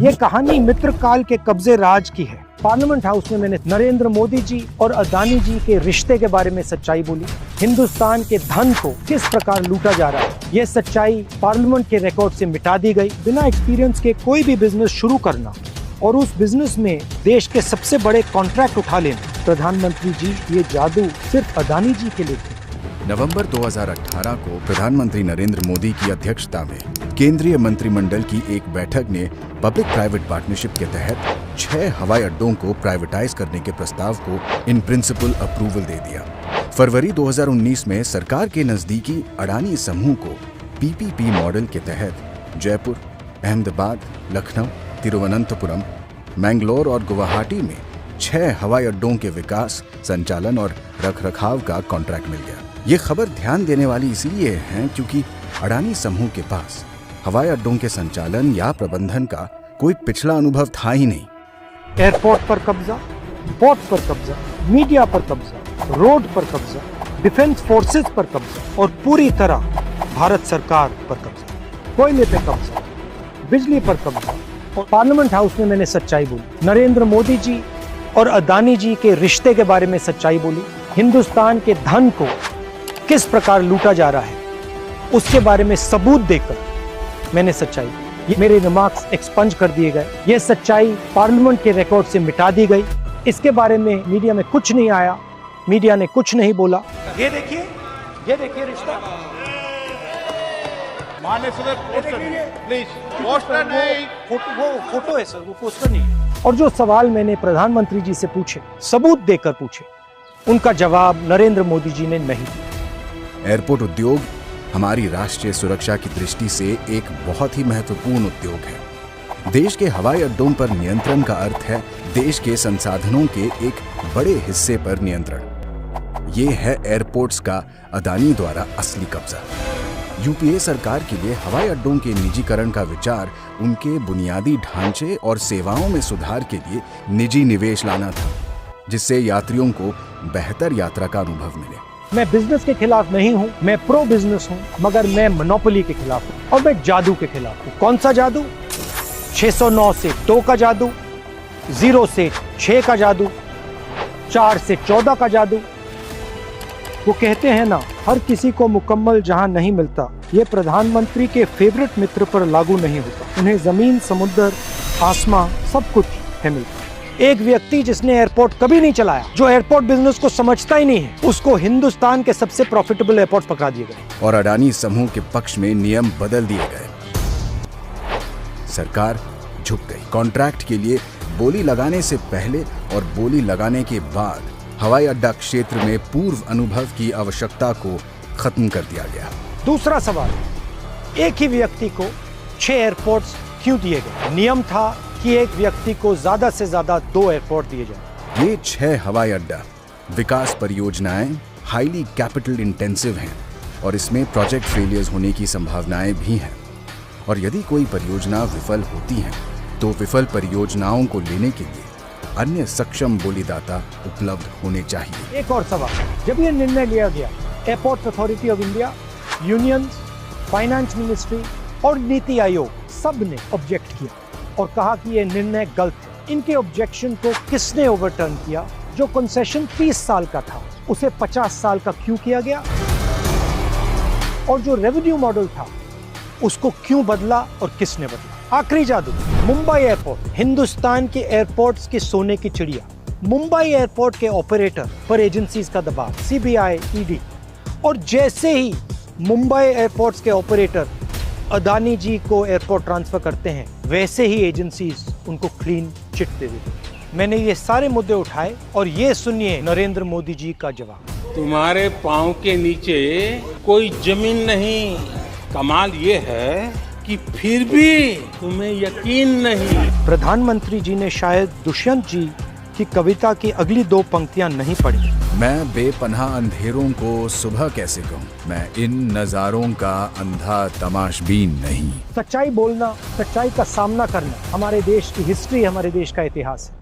ये कहानी मित्रकाल के कब्जे राज की है। पार्लियामेंट हाउस में मैंने नरेंद्र मोदी जी और अदानी जी के रिश्ते के बारे में सच्चाई बोली। हिंदुस्तान के धन को किस प्रकार लूटा जा रहा है, ये सच्चाई पार्लियामेंट के रिकॉर्ड से मिटा दी गई। बिना एक्सपीरियंस के कोई भी बिजनेस शुरू करना और उस बिजनेस में देश के सबसे बड़े कॉन्ट्रैक्ट उठा लेना, प्रधानमंत्री जी ये जादू सिर्फ अदानी जी के लिए थे। नवंबर 2018 को प्रधानमंत्री नरेंद्र मोदी की अध्यक्षता में केंद्रीय मंत्रिमंडल की एक बैठक ने पब्लिक प्राइवेट पार्टनरशिप के तहत 6 हवाई अड्डों को प्राइवेटाइज करने के प्रस्ताव को इन प्रिंसिपल अप्रूवल दे दिया। फरवरी 2019 में सरकार के नजदीकी अडानी समूह को पीपीपी मॉडल के तहत जयपुर, अहमदाबाद, लखनऊ, तिरुवनंतपुरम, मैंगलोर और गुवाहाटी में 6 हवाई अड्डों के विकास, संचालन और रखरखाव का कॉन्ट्रैक्ट मिल गया। ये खबर ध्यान देने वाली इसलिए है क्योंकि अडानी समूह के पास हवाई अड्डों के संचालन या प्रबंधन का कोई पिछला अनुभव था ही नहीं। एयरपोर्ट पर कब्जा, पोर्ट पर कब्जा, मीडिया पर कब्जा, रोड पर कब्जा, डिफेंस फोर्सेस पर कब्जा और पूरी तरह भारत सरकार पर कब्जा, कोयले पे कब्जा, बिजली पर कब्जा। और पार्लियामेंट हाउस में मैंने सच्चाई बोली। नरेंद्र मोदी जी और अदानी जी के रिश्ते के बारे में सच्चाई बोली। हिंदुस्तान के धन को किस प्रकार लूटा जा रहा है उसके बारे में सबूत देकर मैंने सच्चाई, ये मेरे रिमार्क्स एक्सपंज कर दिए गए। ये सच्चाई पार्लियामेंट के रिकॉर्ड से मिटा दी गई। इसके बारे में मीडिया में कुछ नहीं आया, मीडिया ने कुछ नहीं बोला। ये देखिए रिश्ता। माननीय सदस्य पोस्टर प्लीज, पोस्टर नहीं, वो फोटो है सर, वो पोस्टर नहीं है। और जो सवाल मैंने प्रधानमंत्री जी से पूछे, सबूत देकर पूछे, उनका जवाब नरेंद्र मोदी जी ने नहीं दिया। एयरपोर्ट उद्योग हमारी राष्ट्रीय सुरक्षा की दृष्टि से एक बहुत ही महत्वपूर्ण उद्योग है। देश के हवाई अड्डों पर नियंत्रण का अर्थ है देश के संसाधनों के एक बड़े हिस्से पर नियंत्रण। ये है एयरपोर्ट्स का अदानी द्वारा असली कब्जा। यूपीए सरकार के लिए हवाई अड्डों के निजीकरण का विचार उनके बुनियादी ढांचे और सेवाओं में सुधार के लिए निजी निवेश लाना था, जिससे यात्रियों को बेहतर यात्रा का अनुभव मिले। मैं बिजनेस के खिलाफ नहीं हूं, मैं प्रो बिजनेस हूं, मगर मैं मोनोपोली के खिलाफ हूं और मैं जादू के खिलाफ हूं। कौन सा जादू? 609 से 2 का जादू, 0 से 6 का जादू, 4 से 14 का जादू। वो कहते हैं ना, हर किसी को मुकम्मल जहां नहीं मिलता, ये प्रधानमंत्री के फेवरेट मित्र पर लागू नहीं होता। उन्हें जमीन, समुद्र, आसमां सब कुछ है मिलता। एक व्यक्ति जिसने एयरपोर्ट कभी नहीं चलाया, जो एयरपोर्ट बिजनेस को समझता ही नहीं है, उसको हिंदुस्तान के सबसे प्रॉफिटेबल एयरपोर्ट पकड़ा दिए गए और अडानी समूह के पक्ष में नियम बदल दिए गए। सरकार झुक गई। कॉन्ट्रैक्ट के लिए बोली लगाने से पहले और बोली लगाने के बाद हवाई अड्डा क्षेत्र में पूर्व अनुभव की आवश्यकता को खत्म कर दिया गया। दूसरा सवाल, एक ही व्यक्ति को 6 एयरपोर्ट्स क्यों दिए गए? नियम था कि एक व्यक्ति को ज्यादा से ज्यादा 2 एयरपोर्ट दिए जाए। ये 6 हवाई अड्डा विकास परियोजनाएं हाईली कैपिटल इंटेंसिव हैं और इसमें प्रोजेक्ट फेलियर्स होने की संभावनाएं भी हैं। और यदि कोई परियोजना विफल होती है तो विफल परियोजनाओं को लेने के लिए अन्य सक्षम बोलीदाता उपलब्ध होने चाहिए। एक और सवाल, जब यह निर्णय लिया गया, airport authority of India, unions, finance ministry और नीति आयोग सब ने ऑब्जेक्ट किया और कहा कि यह निर्णय गलत है। इनके ऑब्जेक्शन को किसने ओवरटर्न किया? जो कंसेशन 30 साल का था उसे 50 साल का क्यों किया गया? और जो रेवेन्यू मॉडल था उसको क्यों बदला और किसने बदला? आखिरी जादू, मुंबई एयरपोर्ट, हिंदुस्तान के एयरपोर्ट्स की सोने की चिड़िया। मुंबई एयरपोर्ट के ऑपरेटर पर एजेंसीज का दबाव, सीबीआई, ईडी। और जैसे ही मुंबई एयरपोर्ट्स के ऑपरेटर अदानी जी को एयरपोर्ट ट्रांसफर करते हैं, वैसे ही एजेंसीज उनको क्लीन चिट दे देती। मैंने ये सारे मुद्दे उठाए और ये सुनिए नरेंद्र मोदी जी का जवाब। तुम्हारे पांव के नीचे कोई जमीन नहीं। कमाल ये है कि फिर भी तुम्हें यकीन नहीं। प्रधानमंत्री जी ने शायद दुष्यंत जी की कविता की अगली 2 पंक्तियां नहीं पढ़ी। मैं बेपनाह अंधेरों को सुबह कैसे कहूँ, मैं इन नजारों का अंधा तमाशबीन नहीं। सच्चाई बोलना, सच्चाई का सामना करना हमारे देश की हिस्ट्री, हमारे देश का इतिहास है।